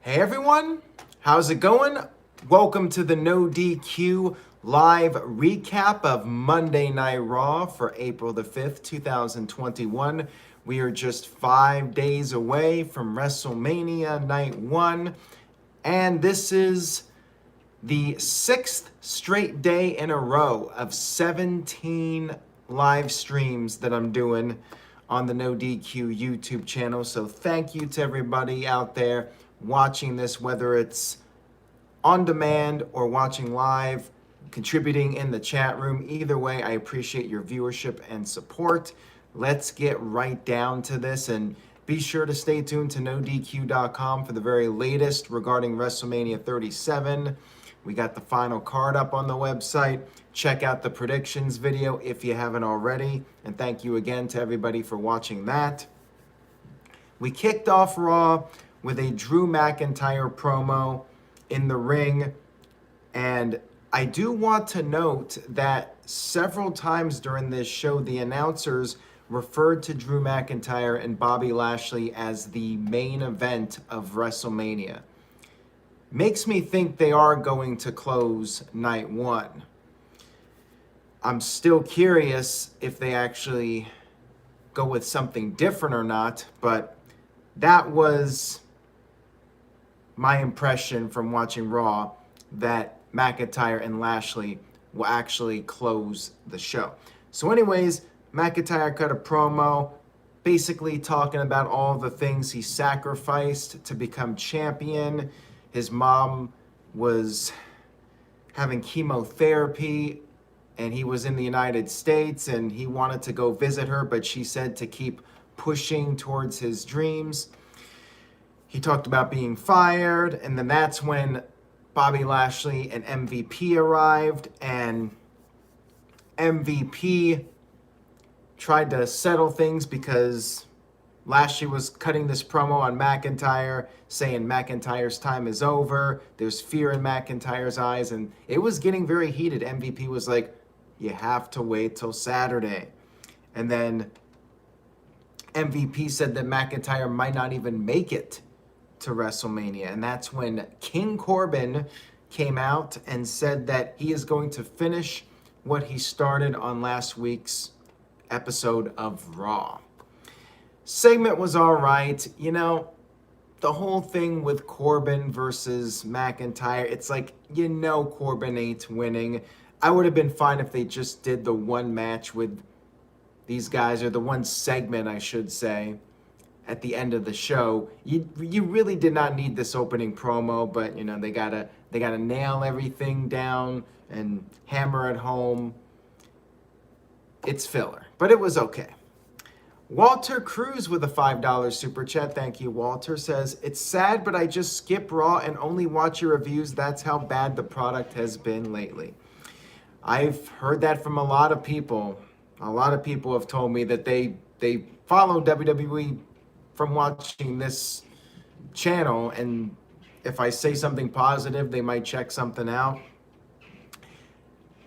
Hey everyone, how's it going? Welcome to the No DQ live recap of Monday Night Raw for April the 5th, 2021. We are just 5 days away from Wrestlemania Night 1, and this is the 6th straight day in a row of 17 live streams that I'm doing on the No DQ YouTube channel. So thank you to everybody out there watching this, whether it's on demand or watching live, contributing in the chat room. Either way, I appreciate your viewership and support. Let's get right down to this, and be sure to stay tuned to NoDQ.com for the very latest regarding WrestleMania 37. We got the final card up on the website. Check out the predictions video if you haven't already. And thank you again to everybody for watching that. We kicked off Raw with a Drew McIntyre promo in the ring. And I do want to note that several times during this show, the announcers referred to Drew McIntyre and Bobby Lashley as the main event of WrestleMania. Makes me think they are going to close night one. I'm still curious if they actually go with something different or not, but that was my impression from watching Raw, that McIntyre and Lashley will actually close the show. So anyways, McIntyre cut a promo basically talking about all the things he sacrificed to become champion. His mom was having chemotherapy and he was in the United States and he wanted to go visit her, but she said to keep pushing towards his dreams. He talked about being fired, and then that's when Bobby Lashley and MVP arrived, and MVP tried to settle things because Lashley was cutting this promo on McIntyre, saying McIntyre's time is over. There's fear in McIntyre's eyes, and it was getting very heated. MVP was like, you have to wait till Saturday. And then MVP said that McIntyre might not even make it to WrestleMania. And that's when King Corbin came out and said that he is going to finish what he started on last week's episode of Raw. Segment was all right. You know, the whole thing with Corbin versus McIntyre, it's like, you know, Corbin ain't winning. I would have been fine if they just did the one match with these guys, or the one segment, I should say, at the end of the show. You really did not need this opening promo, but you know, they gotta nail everything down and hammer it home. It's filler, but it was okay. Walter Cruz with a $5 super chat. Thank you, Walter. Says, it's sad, but I just skip Raw and only watch your reviews. That's how bad the product has been lately. I've heard that from a lot of people. A lot of people have told me that they follow WWE from watching this channel, and if I say something positive, they might check something out.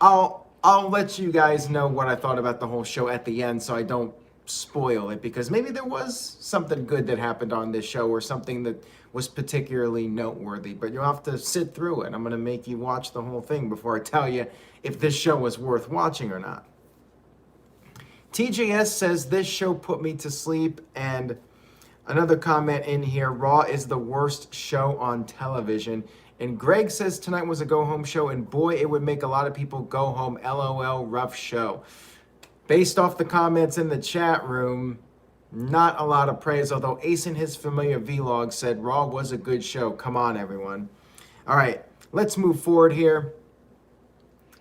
I'll let you guys know what I thought about the whole show at the end, so I don't spoil it, because maybe there was something good that happened on this show, or something that was particularly noteworthy, but you'll have to sit through it. I'm going to make you watch the whole thing before I tell you if this show was worth watching or not. TJS says, this show put me to sleep. And another comment in here, Raw is the worst show on television. And Greg says, tonight was a go-home show, and boy, it would make a lot of people go home. LOL, rough show. Based off the comments in the chat room, not a lot of praise, although Ace in his familiar vlog said Raw was a good show. Come on, everyone. All right, let's move forward here.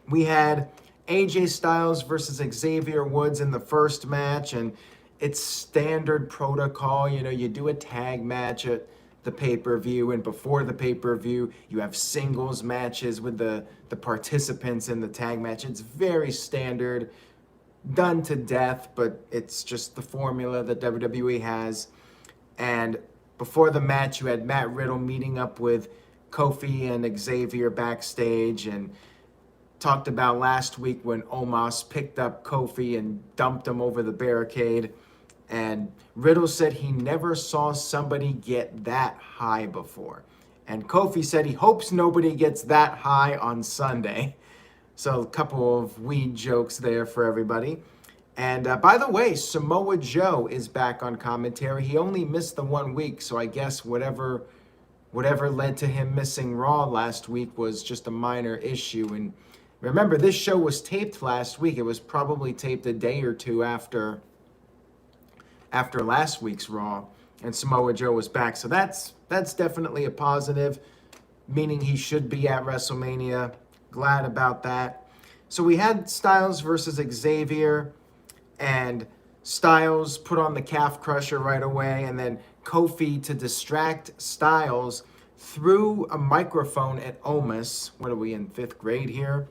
We had AJ Styles versus Xavier Woods in the first match, and it's standard protocol. You know, you do a tag match at the pay-per-view, and before the pay-per-view, you have singles matches with the participants in the tag match. It's very standard, done to death, but it's just the formula that WWE has. And before the match, you had Matt Riddle meeting up with Kofi and Xavier backstage, and talked about last week when Omos picked up Kofi and dumped him over the barricade. And Riddle said he never saw somebody get that high before. And Kofi said he hopes nobody gets that high on Sunday. So a couple of weed jokes there for everybody. And by the way, Samoa Joe is back on commentary. He only missed the 1 week, so I guess whatever led to him missing Raw last week was just a minor issue. And remember, this show was taped last week. It was probably taped a day or two after last week's Raw, and Samoa Joe was back. So that's definitely a positive, meaning he should be at WrestleMania. Glad about that. So we had Styles versus Xavier, and Styles put on the calf crusher right away, and then Kofi, to distract Styles, threw a microphone at Omos. What are we in, 5th grade here?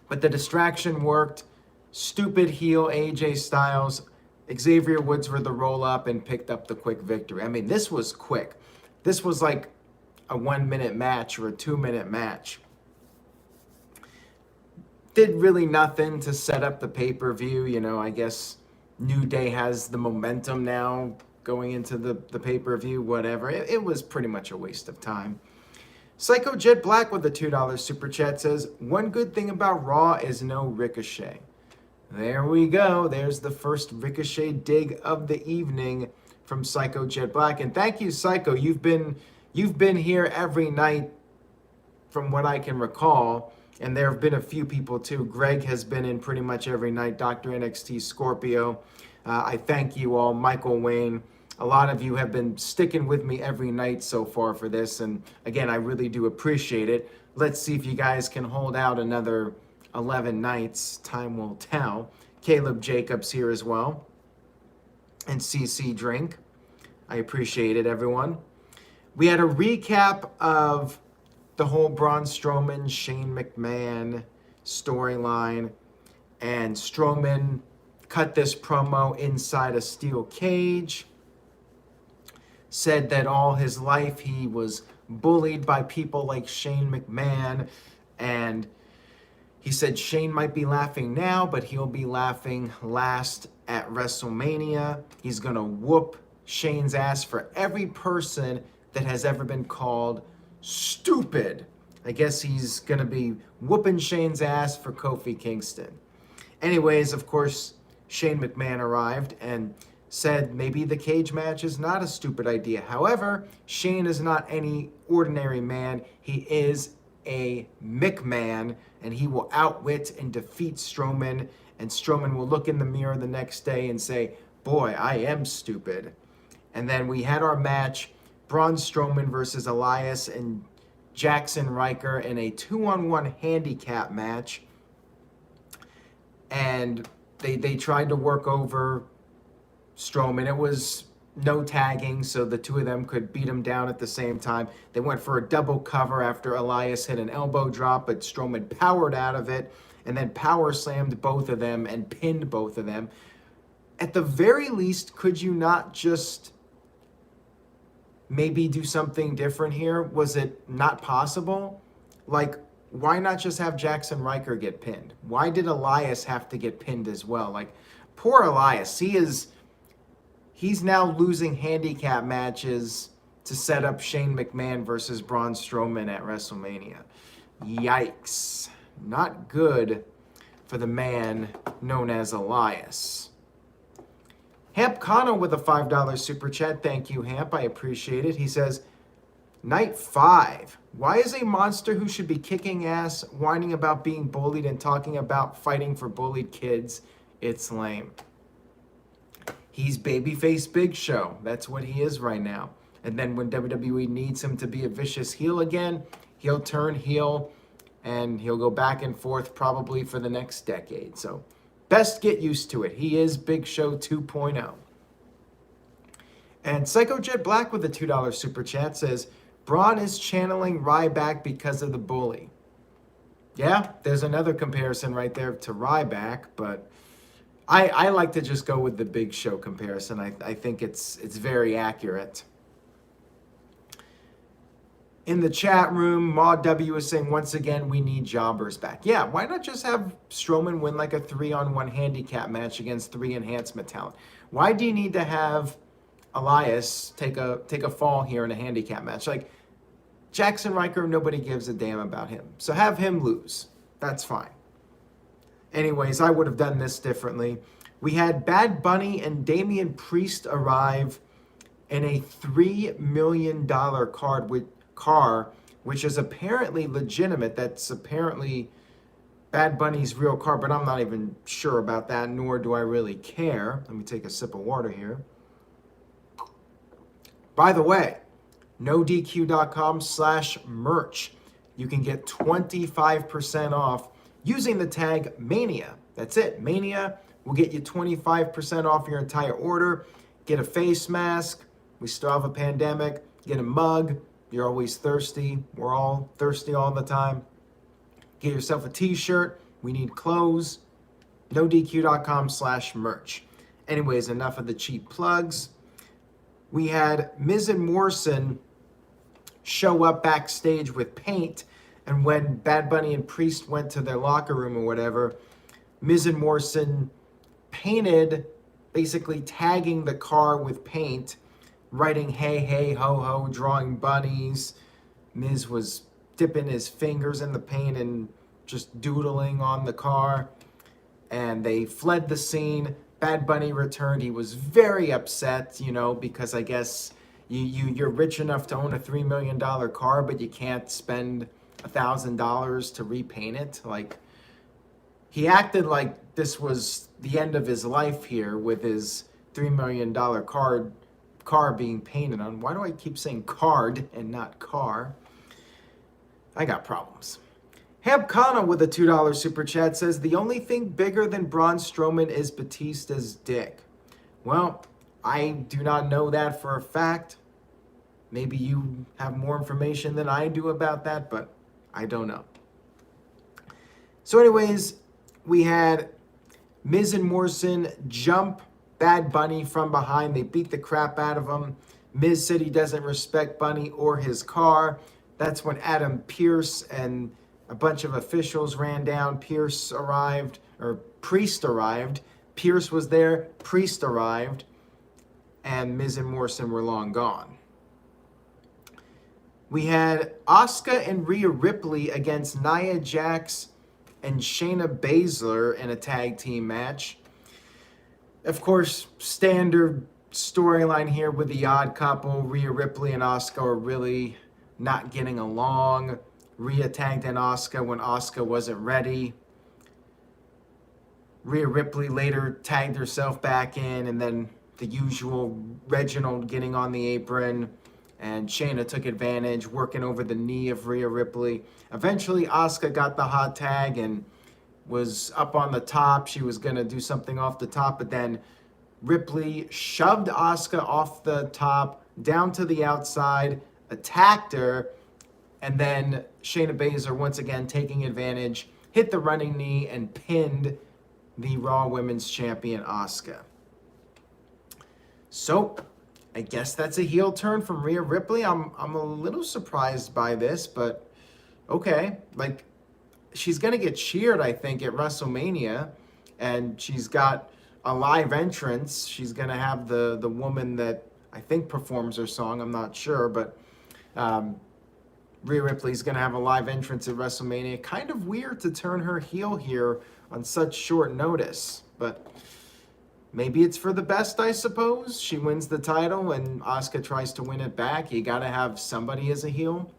But the distraction worked. Stupid heel AJ Styles. Xavier Woods for the roll-up and picked up the quick victory. I mean, this was quick. This was like a 1-minute match or a 2-minute match. Did really nothing to set up the pay-per-view. You know, I guess New Day has the momentum now going into the pay-per-view, whatever. It was pretty much a waste of time. Psycho Jet Black with a $2 super chat says, one good thing about Raw is no Ricochet. There we go. There's the first Ricochet dig of the evening from Psycho Jet Black. And thank you, Psycho. You've been here every night from what I can recall. And there have been a few people too. Greg has been in pretty much every night. Dr. NXT Scorpio. I thank you all. Michael Wayne. A lot of you have been sticking with me every night so far for this. And again, I really do appreciate it. Let's see if you guys can hold out another 11 nights. Time will tell. Caleb Jacobs here as well. And CC Drink. I appreciate it, everyone. We had a recap of the whole Braun Strowman, Shane McMahon storyline. And Strowman cut this promo inside a steel cage. Said that all his life he was bullied by people like Shane McMahon. And he said Shane might be laughing now, but he'll be laughing last at WrestleMania. He's going to whoop Shane's ass for every person that has ever been called stupid. I guess he's going to be whooping Shane's ass for Kofi Kingston. Anyways, of course, Shane McMahon arrived and said maybe the cage match is not a stupid idea. However, Shane is not any ordinary man. He is a McMahon, and he will outwit and defeat Strowman, and Strowman will look in the mirror the next day and say, boy, I am stupid. And then we had our match, Braun Strowman versus Elias and Jackson Riker in a 2-on-1 handicap match. And they tried to work over Strowman. It was no tagging, so the two of them could beat him down at the same time. They went for a double cover after Elias hit an elbow drop, but Strowman powered out of it and then power slammed both of them and pinned both of them. At the very least, could you not just maybe do something different here? Was it not possible? Like, why not just have Jackson Riker get pinned? Why did Elias have to get pinned as well? Like, poor Elias. He's now losing handicap matches to set up Shane McMahon versus Braun Strowman at WrestleMania. Yikes. Not good for the man known as Elias. Hamp Kano with a $5 super chat. Thank you, Hamp. I appreciate it. He says, Night 5. Why is a monster who should be kicking ass, whining about being bullied, and talking about fighting for bullied kids? It's lame. He's babyface Big Show. That's what he is right now. And then when WWE needs him to be a vicious heel again, he'll turn heel and he'll go back and forth probably for the next decade. So best get used to it. He is Big Show 2.0. And Psycho Jet Black with a $2 super chat says, Braun is channeling Ryback because of the bully. Yeah, there's another comparison right there to Ryback, but I like to just go with the Big Show comparison. I think it's very accurate. In the chat room, Maud W is saying, once again, we need jobbers back. Yeah, why not just have Strowman win like a 3-on-1 handicap match against 3 enhancement talent? Why do you need to have Elias take a fall here in a handicap match? Like, Jackson Riker, nobody gives a damn about him. So have him lose. That's fine. Anyways, I would have done this differently. We had Bad Bunny and Damian Priest arrive in a $3 million car, which is apparently legitimate. That's apparently Bad Bunny's real car, but I'm not even sure about that, nor do I really care. Let me take a sip of water here. By the way, nodq.com/merch. You can get 25% off using the tag Mania. That's it. Mania will get you 25% off your entire order. Get a face mask. We still have a pandemic. Get a mug. You're always thirsty. We're all thirsty all the time. Get yourself a t-shirt. We need clothes. nodq.com/merch. Anyways, enough of the cheap plugs. We had Miz and Morrison show up backstage with paint, and when Bad Bunny and Priest went to their locker room or whatever, Miz and Morrison painted, basically tagging the car with paint, writing hey, hey, ho, ho, drawing bunnies. Miz was dipping his fingers in the paint and just doodling on the car, and they fled the scene. Bad Bunny returned. He was very upset, because I guess you're rich enough to own a $3 million car, but you can't spend $1,000 to repaint it. Like, he acted like this was the end of his life here with his $3 million car being painted on. Why do I keep saying card and not car? I got problems. Hamp Kana with a $2 super chat says, the only thing bigger than Braun Strowman is Batista's dick. Well, I do not know that for a fact. Maybe you have more information than I do about that, but I don't know. So anyways, we had Miz and Morrison jump Bad Bunny from behind. They beat the crap out of him. Miz said he doesn't respect Bunny or his car. That's when Adam Pearce and a bunch of officials ran down. Priest arrived. Pearce was there. Priest arrived. And Miz and Morrison were long gone. We had Asuka and Rhea Ripley against Nia Jax and Shayna Baszler in a tag team match. Of course, standard storyline here with the odd couple. Rhea Ripley and Asuka are really not getting along. Rhea tagged in Asuka when Asuka wasn't ready. Rhea Ripley later tagged herself back in, and then the usual Reginald getting on the apron, and Shayna took advantage, working over the knee of Rhea Ripley. Eventually, Asuka got the hot tag and was up on the top. She was going to do something off the top, but then Ripley shoved Asuka off the top, down to the outside, attacked her, and then Shayna Baszler, once again taking advantage, hit the running knee and pinned the Raw Women's Champion, Asuka. So, I guess that's a heel turn from Rhea Ripley. I'm a little surprised by this, but okay. Like, she's going to get cheered, I think, at WrestleMania, and she's got a live entrance. She's going to have the woman that I think performs her song. I'm not sure, but Rhea Ripley's going to have a live entrance at WrestleMania. Kind of weird to turn her heel here on such short notice, but maybe it's for the best, I suppose. She wins the title and Asuka tries to win it back. You got to have somebody as a heel.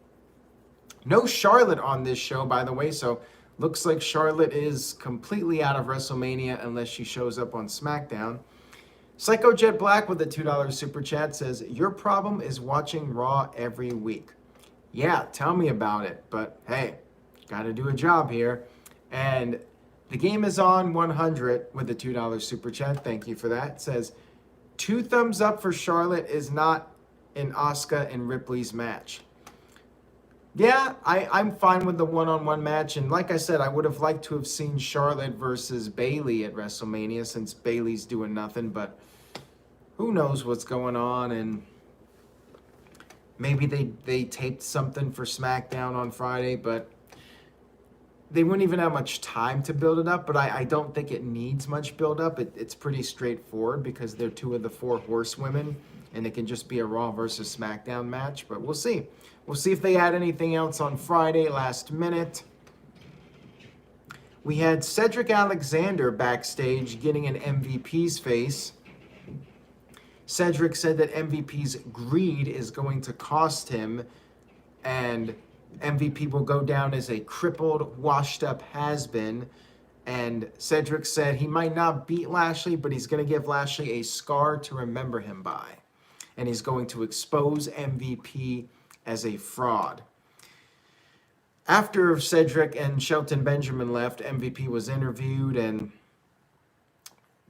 No Charlotte on this show, by the way, so looks like Charlotte is completely out of WrestleMania unless she shows up on SmackDown. Psycho Jet Black with a $2 super chat says, your problem is watching Raw every week. Yeah, tell me about it, but hey, got to do a job here. And the game is on 100 with a $2 super chat. Thank you for that. It says, 2 thumbs up for Charlotte is not in Asuka and Ripley's match. Yeah, I'm fine with the one-on-one match. And like I said, I would have liked to have seen Charlotte versus Bayley at WrestleMania since Bayley's doing nothing. But who knows what's going on. And maybe they taped something for SmackDown on Friday, but they wouldn't even have much time to build it up. But I don't think it needs much build up. It's pretty straightforward because they're 2 of the 4 horsewomen. and it can just be a Raw versus SmackDown match, but we'll see. We'll see if they add anything else on Friday, last minute. We had Cedric Alexander backstage getting an MVP's face. Cedric said that MVP's greed is going to cost him, and MVP will go down as a crippled, washed-up has-been. And Cedric said he might not beat Lashley, but he's going to give Lashley a scar to remember him by. And he's going to expose MVP as a fraud. After Cedric and Shelton Benjamin left, MVP was interviewed, and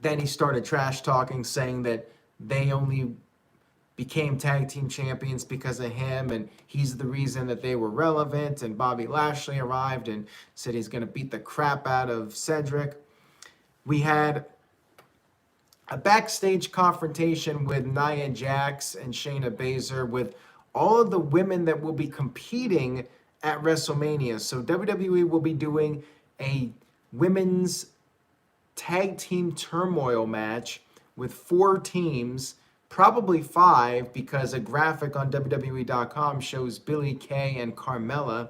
then he started trash talking, saying that they only became tag team champions because of him, and he's the reason that they were relevant. And Bobby Lashley arrived and said he's going to beat the crap out of Cedric. We had a backstage confrontation with Nia Jax and Shayna Baszler with all of the women that will be competing at WrestleMania. So WWE will be doing a women's tag team turmoil match with 4 teams, probably 5, because a graphic on WWE.com shows Billie Kay and Carmella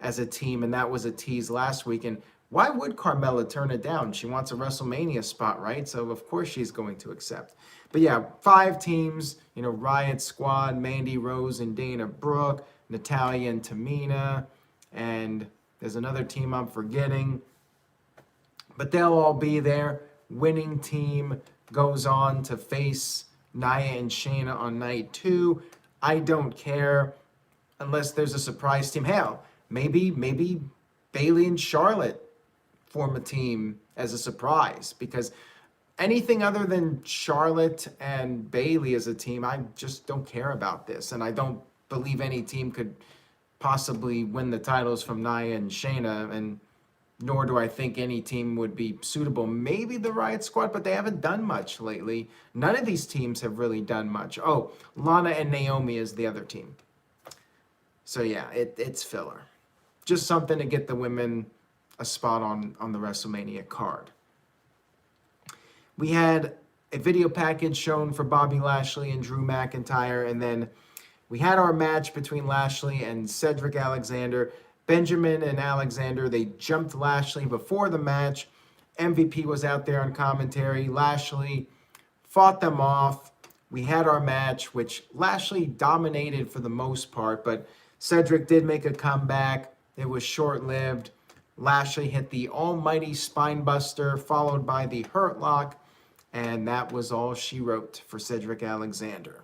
as a team, and that was a tease last week. And why would Carmella turn it down? She wants a WrestleMania spot, right? So of course she's going to accept. But yeah, 5 teams, Riot Squad, Mandy Rose and Dana Brooke, Natalya and Tamina, and there's another team I'm forgetting. But they'll all be there. Winning team goes on to face Nia and Shayna on night 2. I don't care unless there's a surprise team. Hell, maybe Bayley and Charlotte form a team as a surprise, because anything other than Charlotte and Bayley as a team, I just don't care about this. And I don't believe any team could possibly win the titles from Nia and Shayna, and nor do I think any team would be suitable. Maybe the Riot Squad, but they haven't done much lately. None of these teams have really done much. Oh, Lana and Naomi is the other team. So yeah, it's filler. Just something to get the women a spot on the WrestleMania card. We had a video package shown for Bobby Lashley and Drew McIntyre, and then we had our match between Lashley and Cedric Alexander. Benjamin and Alexander, they jumped Lashley before the match. MVP was out there on commentary. Lashley fought them off. We had our match, which Lashley dominated for the most part, but Cedric did make a comeback. It was short-lived. Lashley hit the almighty spine buster, followed by the hurt lock, and that was all she wrote for Cedric Alexander.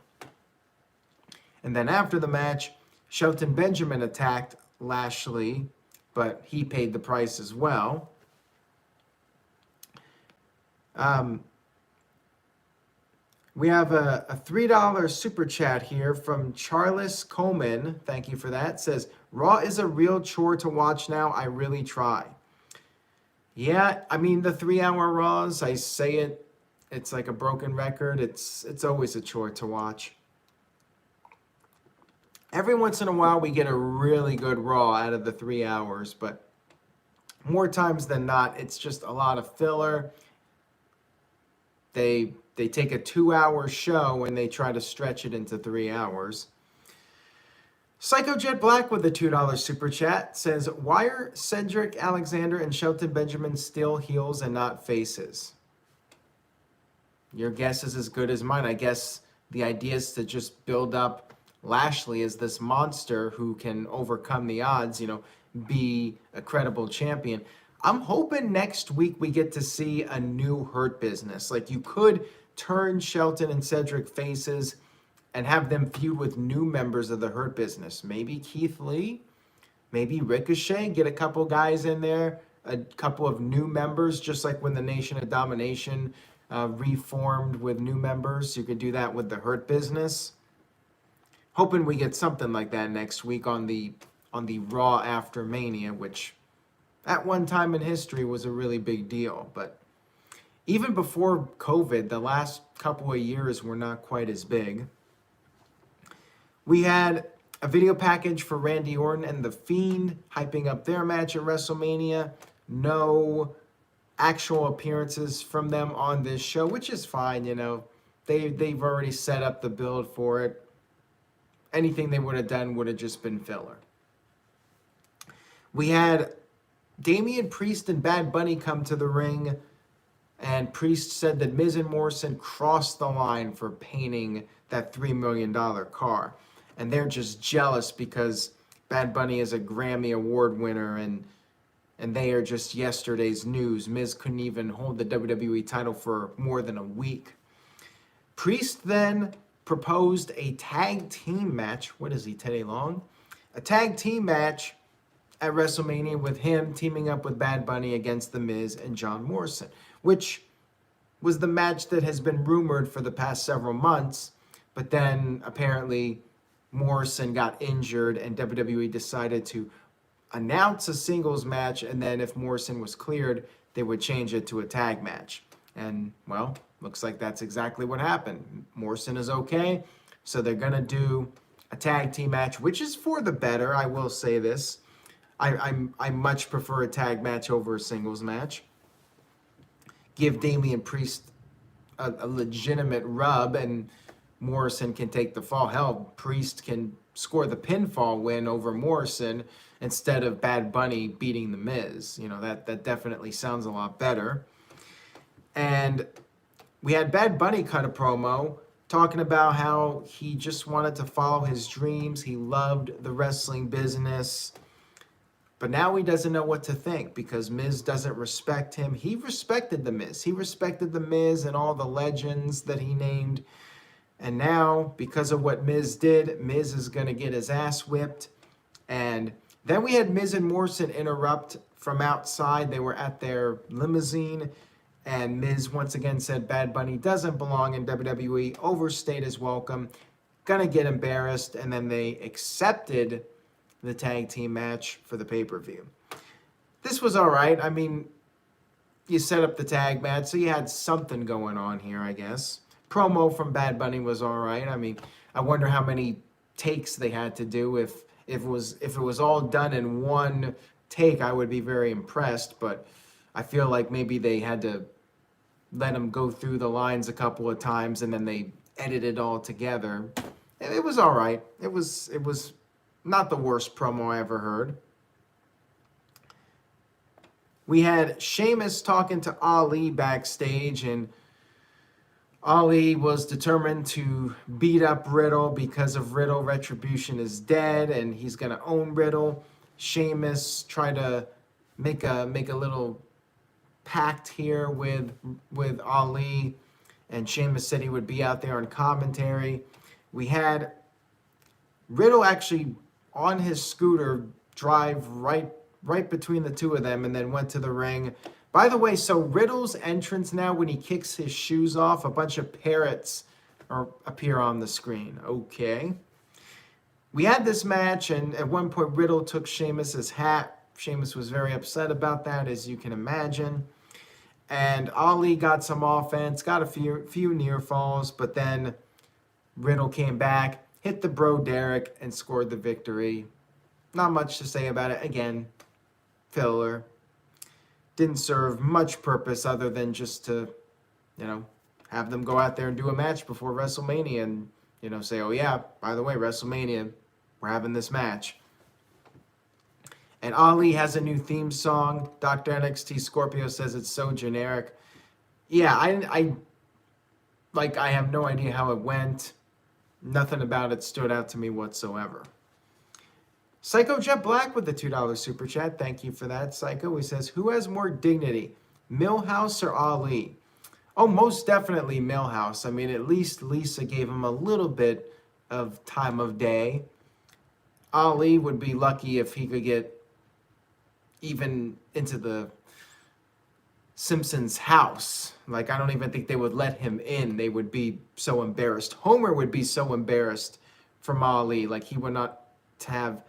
And then after the match, Shelton Benjamin attacked Lashley, but he paid the price as well. We have a $3 super chat here from Charles Coleman. Thank you for that. It says, Raw is a real chore to watch now. I really try. Yeah, I mean, the 3-hour Raws, I say it, it's like a broken record. It's always a chore to watch. Every once in a while, we get a really good Raw out of the 3 hours, but more times than not, it's just a lot of filler. They take a 2-hour show and they try to stretch it into 3 hours. Psycho Jet Black with the $2 super chat says, why are Cedric Alexander and Shelton Benjamin still heels and not faces? Your guess is as good as mine. I guess the idea is to just build up Lashley as this monster who can overcome the odds, be a credible champion. I'm hoping next week we get to see a new Hurt Business. Like, you could turn Shelton and Cedric faces and have them feud with new members of the Hurt Business. Maybe Keith Lee, maybe Ricochet, get a couple guys in there, a couple of new members, just like when the Nation of Domination reformed with new members. You could do that with the Hurt Business. Hoping we get something like that next week on the Raw after Mania, which at one time in history was a really big deal. But even before COVID, the last couple of years were not quite as big. We had a video package for Randy Orton and The Fiend, hyping up their match at WrestleMania. No actual appearances from them on this show, which is fine, They've already set up the build for it. Anything they would have done would have just been filler. We had Damian Priest and Bad Bunny come to the ring, and Priest said that Miz and Morrison crossed the line for painting that $3 million car. And they're just jealous because Bad Bunny is a Grammy Award winner, and they are just yesterday's news. Miz couldn't even hold the WWE title for more than a week. Priest then proposed a tag team match. What is he, Teddy Long? A tag team match at WrestleMania with him teaming up with Bad Bunny against The Miz and John Morrison, which was the match that has been rumored for the past several months, but then apparently Morrison got injured and WWE decided to announce a singles match, and then if Morrison was cleared, they would change it to a tag match. And, well, looks like that's exactly what happened. Morrison is okay, so they're going to do a tag team match, which is for the better, I will say this. I much prefer a tag match over a singles match. Give Damian Priest a legitimate rub, and Morrison can take the fall. Hell, Priest can score the pinfall win over Morrison instead of Bad Bunny beating The Miz. You know, that definitely sounds a lot better. And we had Bad Bunny cut a promo talking about how he just wanted to follow his dreams. He loved the wrestling business. But now he doesn't know what to think because Miz doesn't respect him. He respected The Miz. He respected The Miz and all the legends that he named. And now, because of what Miz did, Miz is going to get his ass whipped. And then we had Miz and Morrison interrupt from outside. They were at their limousine. And Miz once again said Bad Bunny doesn't belong in WWE, overstayed his welcome, gonna get embarrassed. And then they accepted the tag team match for the pay-per-view. This was all right. I mean, you set up the tag match, so you had something going on here, I guess. Promo from Bad Bunny was all right. I mean, I wonder how many takes they had to do. If it was all done in one take, I would be very impressed. But I feel like maybe they had to let him go through the lines a couple of times, and then they edited all together. It was all right. It was not the worst promo I ever heard. We had Sheamus talking to Ali backstage, and Ali was determined to beat up Riddle because of Riddle. Retribution is dead, and he's going to own Riddle. Sheamus tried to make a little pact here with Ali, and Sheamus said he would be out there on commentary. We had Riddle actually on his scooter drive right between the two of them and then went to the ring. By the way, so Riddle's entrance now, when he kicks his shoes off, a bunch of parrots appear on the screen. Okay. We had this match, and at one point Riddle took Sheamus's hat. Sheamus was very upset about that, as you can imagine. And Ali got some offense, got a few near falls, but then Riddle came back, hit the Bro Derek, and scored the victory. Not much to say about it. Again, filler. Didn't serve much purpose other than just to, have them go out there and do a match before WrestleMania and, say, oh yeah, by the way, WrestleMania, we're having this match. And Ali has a new theme song. Dr. NXT Scorpio says it's so generic. Yeah, I have no idea how it went. Nothing about it stood out to me whatsoever. Psycho Jet Black with the $2 super chat. Thank you for that, Psycho. He says, who has more dignity, Millhouse or Ali? Oh, most definitely Millhouse. I mean, at least Lisa gave him a little bit of time of day. Ali would be lucky if he could get even into the Simpsons house. I don't even think they would let him in. They would be so embarrassed. Homer would be so embarrassed from Ali. He would not have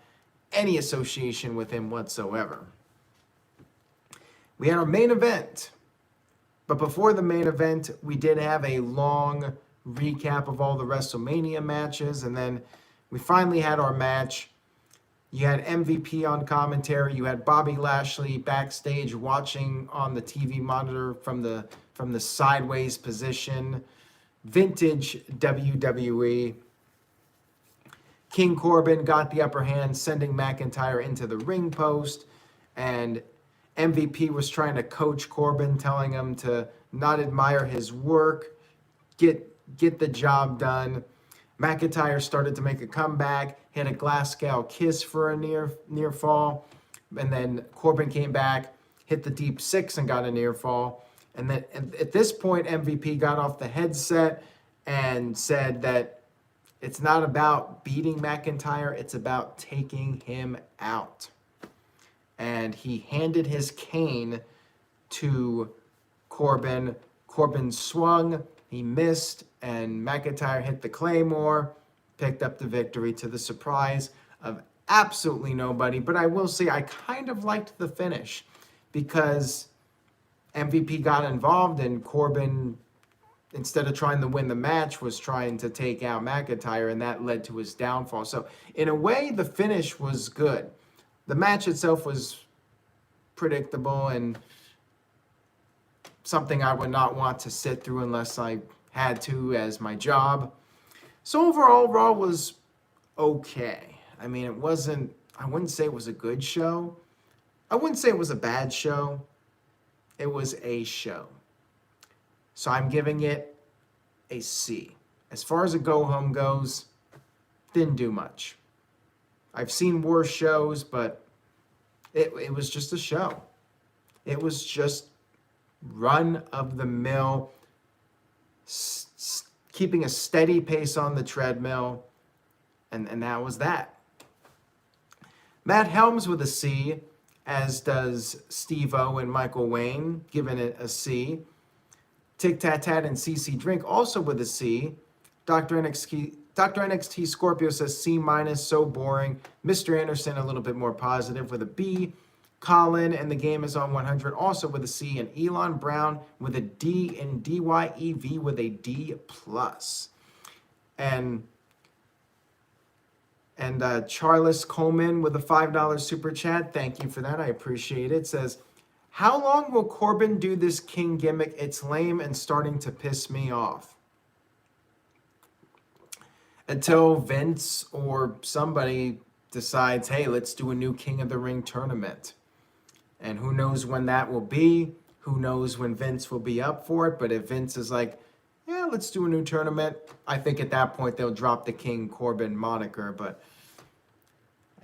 any association with him whatsoever. We had our main event. But before the main event, we did have a long recap of all the WrestleMania matches. And then we finally had our match. You had MVP on commentary. You had Bobby Lashley backstage watching on the TV monitor from the sideways position. vintage WWE. King Corbin got the upper hand, sending McIntyre into the ring post, and MVP was trying to coach Corbin, telling him to not admire his work, get the job done. McIntyre started to make a comeback, hit a glass scale kiss for a near fall, and then Corbin came back, hit the deep six and got a near fall. And then at this point, MVP got off the headset and said that it's not about beating McIntyre, it's about taking him out. And he handed his cane to Corbin. Corbin swung, he missed, and McIntyre hit the Claymore, picked up the victory to the surprise of absolutely nobody. But I will say I kind of liked the finish because MVP got involved and Corbin, instead of trying to win the match, was trying to take out McIntyre, and that led to his downfall. So in a way, the finish was good. The match itself was predictable and something I would not want to sit through unless I had to as my job. So overall, Raw was okay. I mean, I wouldn't say it was a good show. I wouldn't say it was a bad show. It was a show. So I'm giving it a C. As far as a go-home goes, didn't do much. I've seen worse shows, but it was just a show. It was just run-of-the-mill, keeping a steady pace on the treadmill, and that was that. Matt Helms with a C, as does Steve-O and Michael Wayne, giving it a C. Tic Tat Tat and CC Drink also with a C. Dr. NXT Scorpio says C-, so boring. Mr. Anderson a little bit more positive with a B. Colin and the Game is on 100 also with a C. And Elon Brown with a D, and DYEV with a D+. And Charles Coleman with a $5 super chat. Thank you for that. I appreciate it. Says, how long will Corbin do this King gimmick? It's lame and starting to piss me off. Until Vince or somebody decides, hey, let's do a new King of the Ring tournament. And who knows when that will be? Who knows when Vince will be up for it? But if Vince is like, yeah, let's do a new tournament, I think at that point they'll drop the King Corbin moniker. But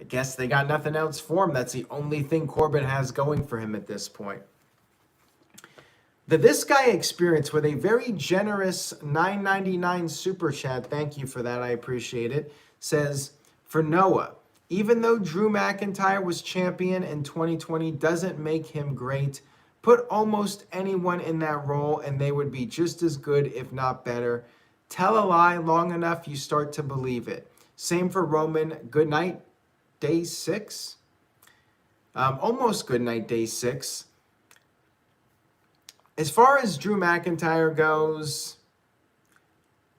I guess they got nothing else for him. That's the only thing Corbin has going for him at this point. The This Guy Experience with a very generous $9.99 super chat, thank you for that, I appreciate it, says, for Noah, even though Drew McIntyre was champion in 2020 doesn't make him great. Put almost anyone in that role and they would be just as good, if not better. Tell a lie long enough, you start to believe it. Same for Roman. Good night, day 6. Almost good night, day 6. As far as Drew McIntyre goes,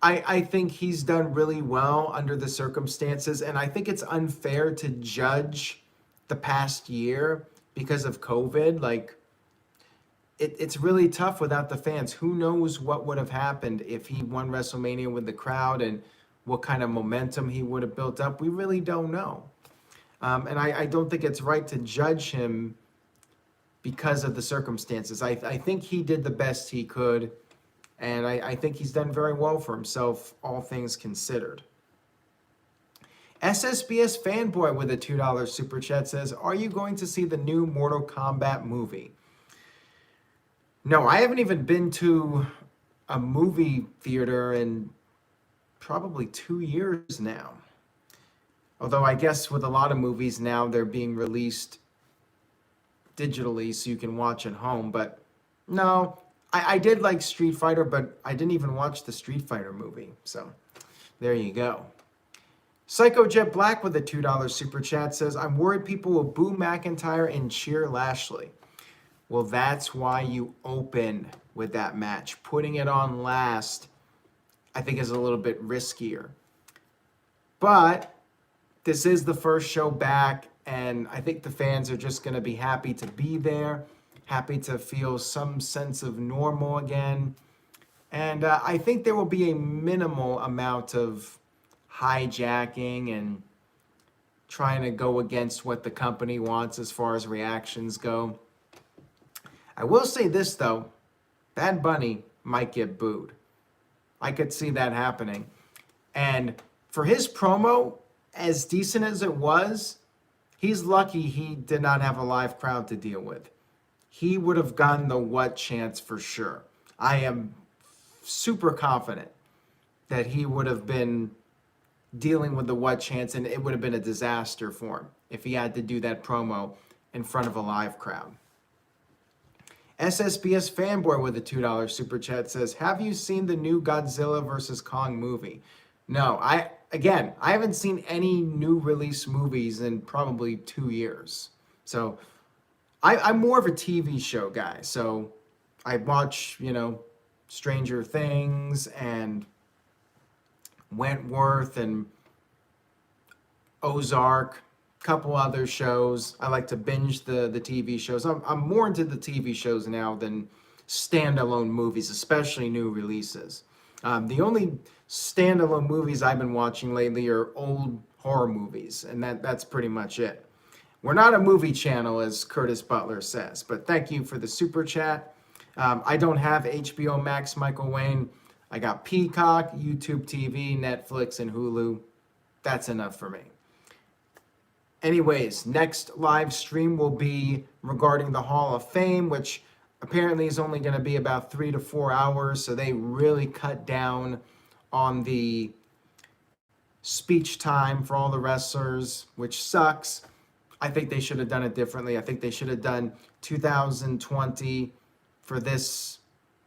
I think he's done really well under the circumstances, and I think it's unfair to judge the past year because of COVID. Like, it's really tough without the fans. Who knows what would have happened if he won WrestleMania with the crowd and what kind of momentum he would have built up? We really don't know. And I don't think it's right to judge him because of the circumstances. I think he did the best he could, and I think he's done very well for himself, all things considered. SSBS Fanboy with a $2 super chat says, are you going to see the new Mortal Kombat movie? No, I haven't even been to a movie theater in probably 2 years now. Although I guess with a lot of movies now, they're being released digitally so you can watch at home. But no, I did like Street Fighter, but I didn't even watch the Street Fighter movie. So there you go. Psycho Jet Black with a $2 super chat says, I'm worried people will boo McIntyre and cheer Lashley. Well, that's why you open with that match. Putting it on last, I think, is a little bit riskier. But this is the first show back, and I think the fans are just going to be happy to be there, happy to feel some sense of normal again. And I think there will be a minimal amount of hijacking and trying to go against what the company wants as far as reactions go. I will say this, though. Bad Bunny might get booed. I could see that happening. And for his promo, as decent as it was, he's lucky he did not have a live crowd to deal with. He would have gotten the what chance for sure. I am super confident that he would have been dealing with the what chance, and it would have been a disaster for him if he had to do that promo in front of a live crowd. SSBS Fanboy with a $2 super chat says, have you seen the new Godzilla vs. Kong movie? No, I haven't seen any new release movies in probably 2 years. So I'm more of a TV show guy. So I watch, Stranger Things and Wentworth and Ozark, couple other shows. I like to binge the TV shows. I'm more into the TV shows now than standalone movies, especially new releases. The only standalone movies I've been watching lately are old horror movies, and that's pretty much it. We're not a movie channel, as Curtis Butler says, but thank you for the super chat. I don't have HBO Max, Michael Wayne. I got Peacock, YouTube TV, Netflix, and Hulu. That's enough for me. Anyways, next live stream will be regarding the Hall of Fame, which apparently is only going to be about 3 to 4 hours. So they really cut down on the speech time for all the wrestlers, which sucks. I think they should have done it differently. I think they should have done 2020 for this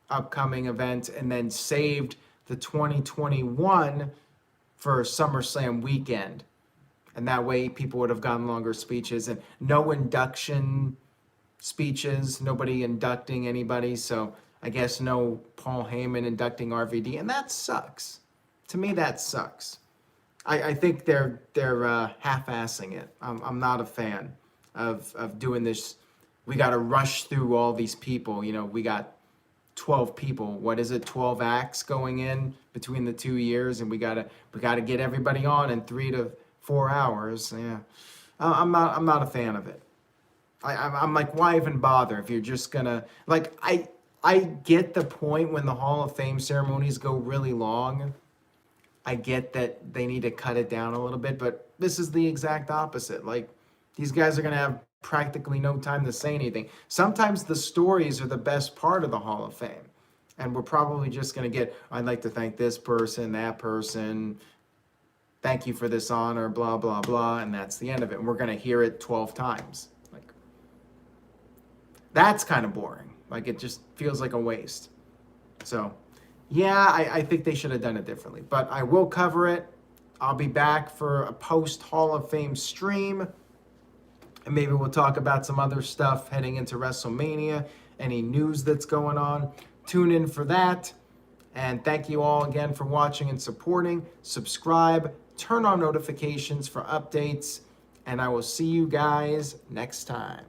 upcoming event and then saved the 2021 for SummerSlam weekend. And that way people would have gotten longer speeches and no induction speeches, nobody inducting anybody. So I guess no Paul Heyman inducting RVD. And that sucks. To me, that sucks. I think they're half-assing it. I'm not a fan of doing this. We got to rush through all these people. We got 12 people. What is it? 12 acts going in between the 2 years, and we gotta get everybody on in 3 to 4 hours. Yeah, I'm not a fan of it. I'm like, why even bother if you're just gonna I get the point when the Hall of Fame ceremonies go really long. I get that they need to cut it down a little bit, but this is the exact opposite. Like, these guys are gonna have practically no time to say anything. Sometimes the stories are the best part of the Hall of Fame. And we're probably just going to get, I'd like to thank this person, that person, thank you for this honor, blah, blah, blah, and that's the end of it. And we're going to hear it 12 times. Like, that's kind of boring. Like, it just feels like a waste. So, yeah, I think they should have done it differently. But I will cover it. I'll be back for a post-Hall of Fame stream. And maybe we'll talk about some other stuff heading into WrestleMania, any news that's going on. Tune in for that. And thank you all again for watching and supporting. Subscribe, turn on notifications for updates, and I will see you guys next time.